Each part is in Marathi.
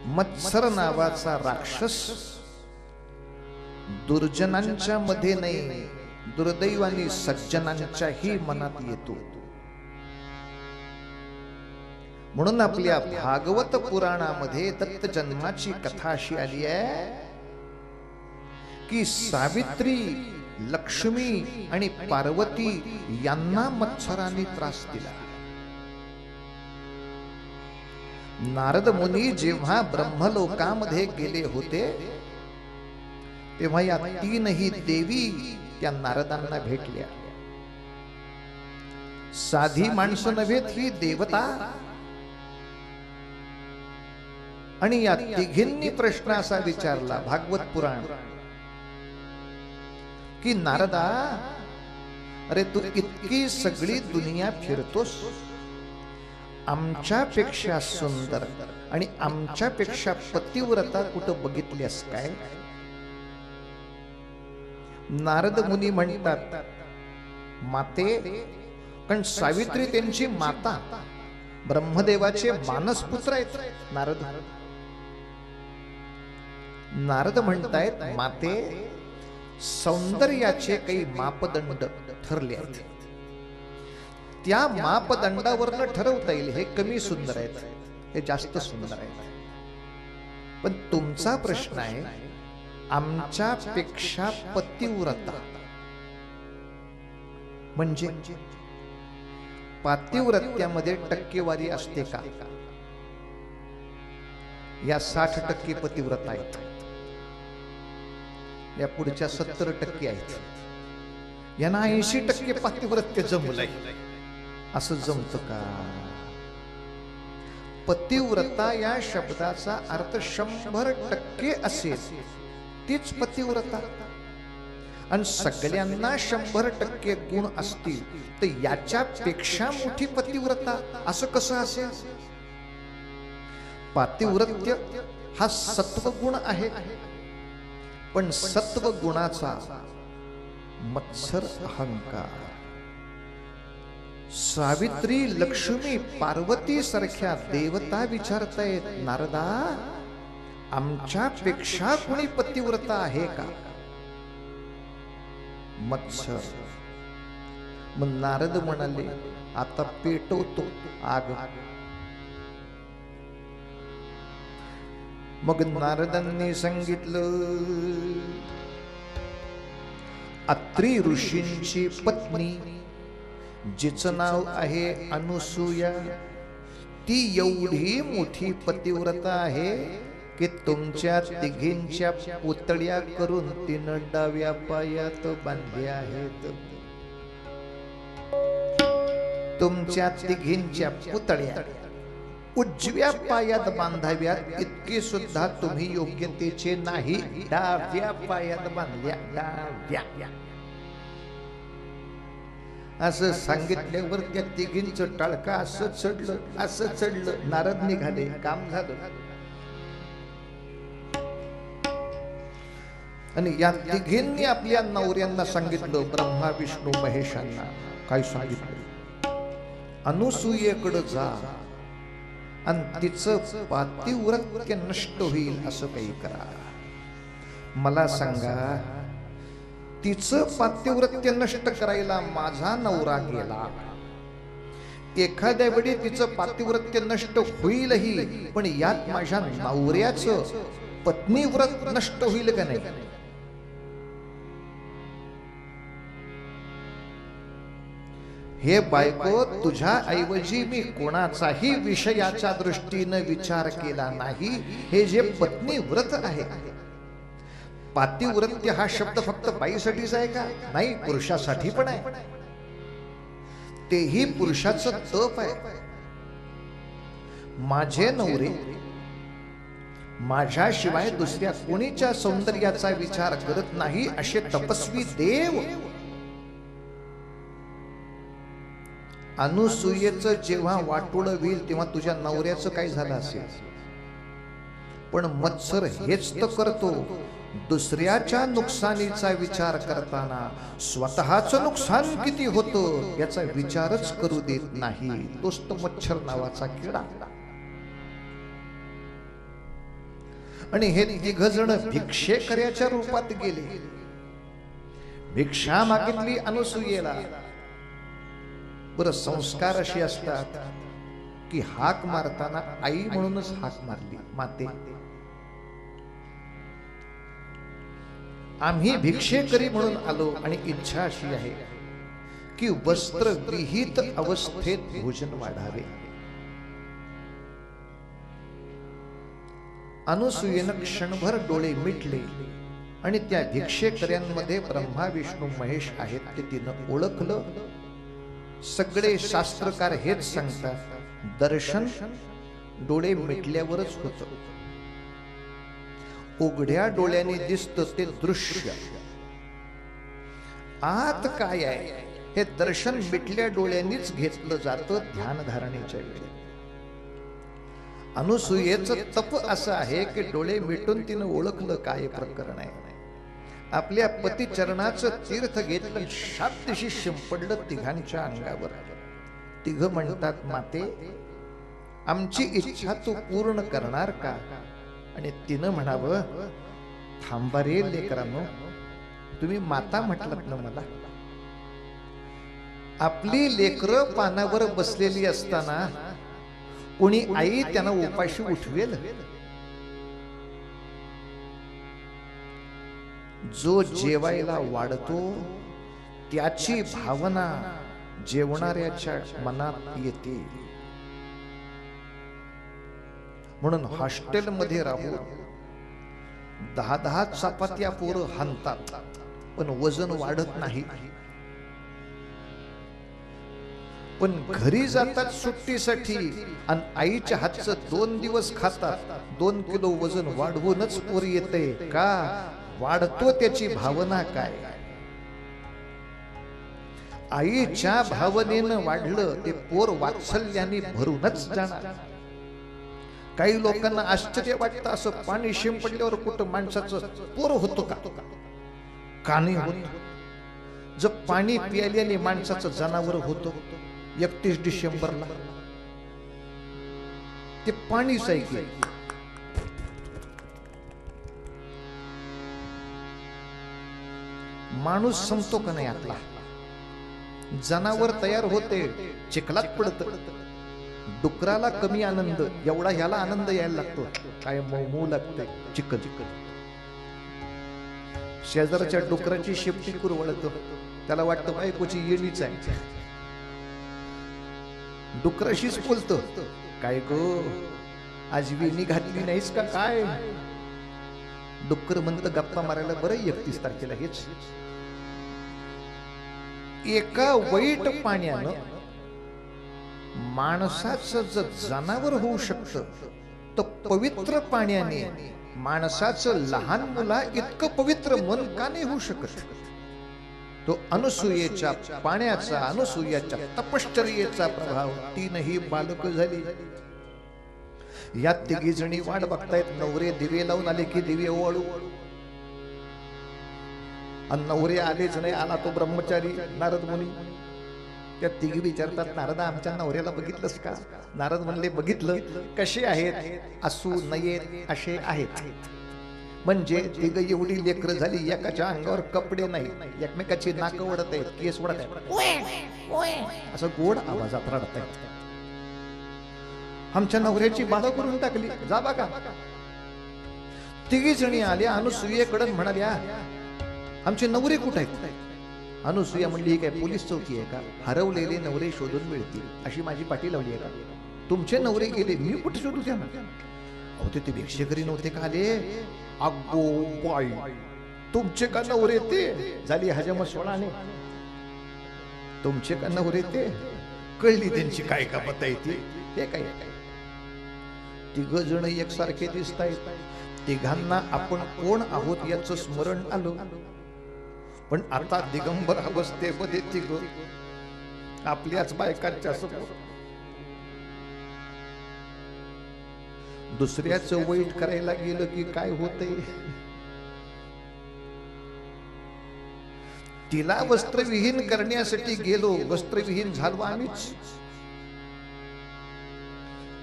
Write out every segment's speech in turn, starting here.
मत्सर नावाचा राक्षस दुर्जनांच्या मध्ये नाही, दुर्दैवानी सज्जनांच्याही मनात येतो. म्हणून आपल्या भागवत पुराणामध्ये दत्त जन्माची कथा अशी आली आहे की सावित्री, लक्ष्मी आणि पार्वती यांना मत्सराने त्रास दिला. नारद मुनी जेव्हा ब्रह्मलोकामध्ये गेले होते तेव्हा या तीनही देवी त्या नारदांना भेटल्या. साधी माणसं नव्हे, ही देवता. आणि या तिघींनी प्रश्न असा विचारला भागवत पुराण की नारदा, अरे तू इतकी सगळी दुनिया फिरतोस, आमच्यापेक्षा सुंदर आणि आमच्यापेक्षा पतिव्रता कुठं बघितलीस काय? नारद मुनी म्हणतात, माते, कारण सावित्री त्यांची माता, ब्रह्मदेवाचे मानसपुत्र आहेत नारद. नारद म्हणतायत, माते, सौंदर्याचे काही मापदंड ठरले आहेत, त्या मापदंडावरनं ठरवता येईल हे कमी सुंदर आहेत, हे जास्त सुंदर आहेत. पण तुमचा प्रश्न आहे, आमच्यापेक्षा पतिव्रता म्हणजे पातिव्रत्यामध्ये टक्केवारी असते का? या 60% पतिव्रता आहेत, या पुढच्या 70% आहेत, यांना 80% पातिव्रत्य जमलंय. असं जमतं का? पतिव्रता या शब्दाचा अर्थ 100% असेल तीच पतिव्रता. आणि सगळ्यांना 100% गुण असतील तर याच्यापेक्षा मोठी पतिव्रता असं कसं असेल? पातिव्रत्य हा सत्वगुण आहे, पण सत्वगुणाचा मत्सर अहंकार. सावित्री, लक्ष्मी, पार्वती सारख्या देवता विचारतायत, नारदा, आमच्यापेक्षा कोणी पतिव्रता आहे का? मत्सर. मग नारद म्हणाले, आता पेटवतो आग. मग नारदांनी सांगितलं, अत्री ऋषींची पत्नी जिचं नाव आहे अनुसूया, ती एवढी मोठी पतिव्रता आहे की तुमच्या तिघींच्या पुतळ्या करून तिनं डाव्या पायात बांधल्या आहेत. तुमच्या तिघींच्या पुतळ्या उजव्या पायात बांधाव्यात इतकी सुद्धा तुम्ही योग्यतेचे नाही, डाव्या पायात बांधल्या, डाव्या. असं सांगितल्यावर त्या तिघींचं टाळका असं चढलं. नारद निघाले, काम झालं. आणि या तिघींनी आपल्या नवऱ्यांना सांगितलं, ब्रह्मा, विष्णू, महेशांना काय सांगितलं? अनुसूयेकडे जा आणि तिचं पातिव्रत्य नष्ट होईल असं काही करा. मला सांगा, तिचं पातिव्रत्य नष्ट करायला माझा नवरा गेला, एखाद्या वेळी तिचं पातिव्रत्य नष्ट होईलही, पण यात माझ्या नवऱ्याचं पत्नीव्रत नष्ट होईल का नाही? हे बायको, तुझ्या ऐवजी मी कोणाचाही विषयाच्या दृष्टीने विचार केला नाही. हे जे पत्नीव्रत आहे, पातिव्रत्य हा शब्द फक्त बाईसाठीच आहे का? नाही, पुरुषासाठी पण आहे. तेही पुरुषाचं तप आहे. माझे नवरे माझ्याशिवाय दुसऱ्या कोणीच्या सौंदर्याचा विचार करत नाही असे तपस्वी देव. अनुसूयेचं जेव्हा वाटोळं होईल तेव्हा तुझ्या नवऱ्याचं काय झालं असेल? पण मत्सर हेच तर करतो, दुसऱ्याच्या नुकसानीचा विचार करताना स्वतःचं नुकसान किती होतं याचा विचारच करू देत नाही. तोच तो मच्छर नावाचा किडा. आणि हे तिघ जण भिक्षेकऱ्याच्या रूपात गेले. भिक्षा मागितली अनुसूयेला. बरं, संस्कार अशी असतात की हाक मारताना आई म्हणूनच हाक मारली, माते. आम्ही भिक्षेकरी म्हणून आलो आणि इच्छा अशी आहे की वस्त्र विहित अवस्थेत भोजन वाढावे. अनुसूयेनं क्षणभर डोळे मिटले आणि त्या भिक्षेकऱ्यांमध्ये ब्रह्मा विष्णू महेश आहेत ते तिनं ओळखलं. सगळे शास्त्रकार हेच सांगतात, दर्शन डोळे मिटल्यावरच होत. उघड्या डोळ्याने दिसतं ते दृश्य, आत काय आहे हे दर्शन मिटल्या डोळ्यांनीच घेतलं जातं ध्यान धारणेच्या वेळी. अनुसूयेचं तप असं आहे की डोळे मिटून तिनं ओळखलं काय प्रकरण आहे. आपल्या पती चरणाचं तीर्थ घेतलं, शाब्दिशी शिंपडलं तिघांच्या अंगावर. तिघ म्हणतात, माते आमची इच्छा तू पूर्ण करणार का? आणि तिनं म्हणावं, थांबा रे लेकरांनो, तुम्ही माता म्हटलात ना मला. आपली लेकरं पानावर बसलेली असताना कोणी आई त्यांना उपाशी उठवेल? जो जेवायला वाढतो त्याची भावना जेवणाऱ्याच्या मनात येते. म्हणून हॉस्टेलमध्ये राहून 10-10 चपात्या पोरं हाणतात पण वजन वाढत नाही. पण घरी जातात सुट्टीसाठी आणि आईच्या हातचं 2 दिवस खातात, 2 किलो वजन वाढवूनच पोर येते. का वाढतो त्याची भावना काय? आईच्या भावनेनं वाढलं ते पोर वात्सल्याने भरूनच जाणार. काही लोकांना आश्चर्य वाटतं, असं पाणी शिंपडल्यावर कुठं माणसाचं पोर होतो का? का नाही होत? जर पाणी प्यायल्याने माणसाचं जनावर होतं 31 डिसेंबरला, ते पाणीच आहे की. माणूस संपतो का नाही आपला? जनावर तयार होते, चिखलात पडत. डुकराला कमी आनंद एवढा ह्याला आनंद यायला लागतो, काय मऊ लागते चिकन. शेजारच्या डुकराची शेपटी कुरवळतो, त्याला वाटतं बायकोची येणीच आहे. डुकराशीच बोलतो, काय गो आज वेणी घातली नाहीस का काय? डुक्कर म्हणतं, गप्पा मारायला बरं 31 तारखेला हेच. एका वाईट पाण्यानं माणसाचं जर जनावर होऊ शकतं, तर पवित्र पाण्याने माणसाचं लहान मुला इतकं पवित्र मन का नाही होऊ शकत? तो अनुसूयेच्या पाण्याचा, अनुसूयाच्या तपश्चर्येचा प्रभाव. 3ही बालक झाली. या 3 जणी वाट बघतायत. नवरे दिवे लावून आले की दिवे ओवाळू, आणि नवरे आलेच नाही. आला तो ब्रह्मचारी नारद मुनी. त्या 3 विचारतात, नारदा आमच्या नवऱ्याला बघितलंस का? नारद म्हणले, बघितलं. कसे आहेत? असू नयेत असे आहेत. म्हणजे 3 एवढी लेकरं झाली, एकाच्या अंगावर कपडे नाही, एकमेकाची नाक ओढत आहेत, केस ओढत आहेत, असं गोड आवाजात रडत आहेत. आमच्या नवऱ्याची बाधा करून टाकली, जा बघा. 3 जणी आल्या अनुसूयेकडे, म्हणाल्या, आमचे नवरे कुठे आहेत? अनुसूया म्हणली, काय पोलीस चौकी आहे का? हरवलेले नवरे शोधून मिळतील अशी माझी पाठी लावली आहे का? तुमचे नवरे गेले, मी कुठे शोधू त्यांना? अहो ते भिक्षेकरी नव्हते का आले? अगो बाई, तुमचे का नवरे ते? झाली हजम सोळाने. तुमचे का नवरे ते? कळली त्यांची काय का पता येते. हे काय 3 जण एकसारखे दिसत आहेत. 3घांना आपण कोण आहोत याचं स्मरण आलं. पण आता दिगंबर अवस्थेमध्ये 3 आपल्याच बायकांच्या समोर. दुसऱ्याचं वाईट करायला गेलं की काय होतंय? तिला वस्त्रविहीन करण्यासाठी गेलो, वस्त्रविहीन झालो आम्हीच.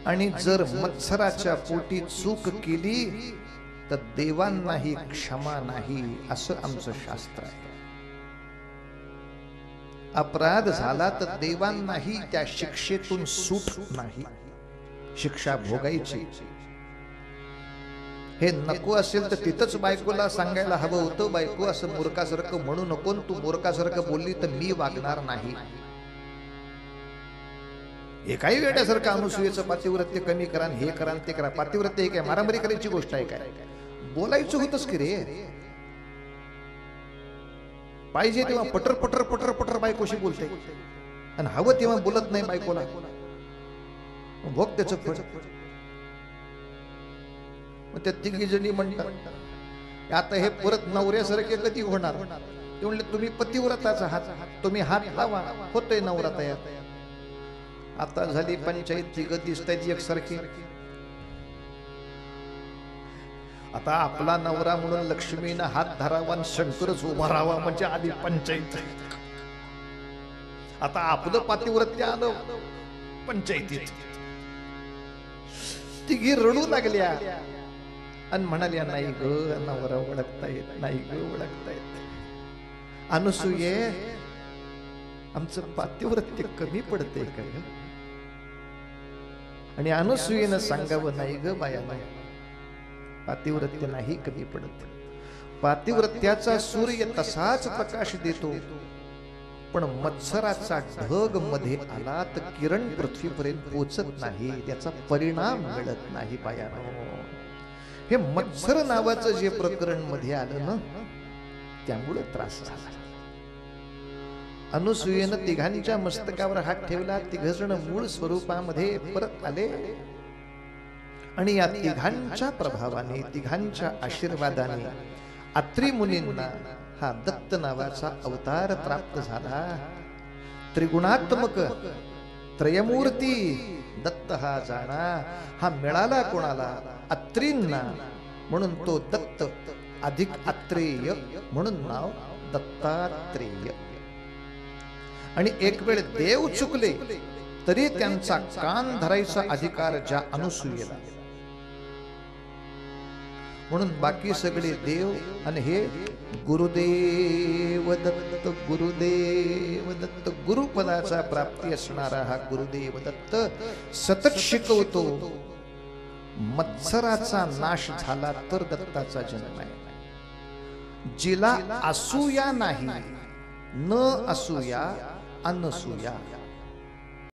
आणि जर मत्सराच्या पोटी चूक केली तर देवांनाही क्षमा नाही असं आमचं शास्त्र आहे. अपराध झाला तर देवांनाही त्या शिक्षेतून सूट नाही, शिक्षा भोगायची. हे नको असेल तर तिथंच बायकोला सांगायला हवं होतं, बायको असं मूर्खासारखं म्हणू नको, तू मूर्खासारखं बोलली तर मी वागणार नाही. हे काही वेड्यासारखं अनुसूयेचं पातिव्रत्य कमी करा, हे करा ते करा. पातिव्रत्य हे काय मारामारी करायची गोष्ट आहे काय? बोलायचं होतंच की रे. पाहिजे तेव्हा पटर पटर पटर पटर बायकोशी बोलते आणि हवं तेव्हा बोलत नाही बायकोला. भोग त्याचं फळ. मग त्या तिघी जणी म्हणतात आता हे परत नवऱ्यासारखे कधी होणार? ते म्हणले तुम्ही पतिव्रताचा आहात, तुम्ही हात लावा, होतोय नवरा तयार. आता झाली पंचायत, तिघं दिसतायत एकसारखी. आता आपला नवरा म्हणून लक्ष्मीनं हात धरावा आणि शंकरच उभा राहावा म्हणजे आधी पंचायत. आता आपलं पातिव्रत्य आलं पंचायतीत. तिघी रडू लागल्या आणि म्हणाल्या नाही ग नवरा ओळखता येत नाही ग, ओळखता येत. अनुसूये आमचं पातिव्रत्य कमी पडते का? आणि अनुसूयेनं सांगावं नाही ग बाया, पातिव्रत्य नाही कमी पडत. पातिव्रत्याचा सूर्य तसाच प्रकाश देतो, पण मत्सराचा ढग मध्ये आला तर किरण पृथ्वीपर्यंत पोचत नाही, त्याचा परिणाम मिळत नाही बायानो. हे मत्सर नावाचं जे प्रकरण मध्ये आलं ना, त्यामुळे त्रास झाला. अनुसूयेनं तिघांच्या मस्तकावर हात ठेवला. तिघजण मूळ स्वरूपामध्ये परत आले आणि या तिघांच्या प्रभावाने, तिघांच्या आशीर्वादाने अत्री मुनींना हा दत्त नावाचा अवतार प्राप्त झाला. त्रिगुणात्मक त्रयमूर्ती दत्त हा जाणा. हा मिळाला कोणाला? अत्रींना. म्हणून तो दत्त अधिक अत्रेय म्हणून नाव दत्तात्रेय. आणि एक वेळ देव चुकले तरी त्यांचा कान धरायचा अधिकार ज्या अनुसूयेला. म्हणून बाकी सगळे देव आणि हे गुरुदेव दत्त, गुरुदेव दत्त. गुरुपदाचा प्राप्ती असणारा हा गुरुदेव दत्त सतत शिकवतो. मत्सराचा नाश झाला तर दत्ताचा जन्म आहे. जिला असूया नाही, न असूया अनसूया.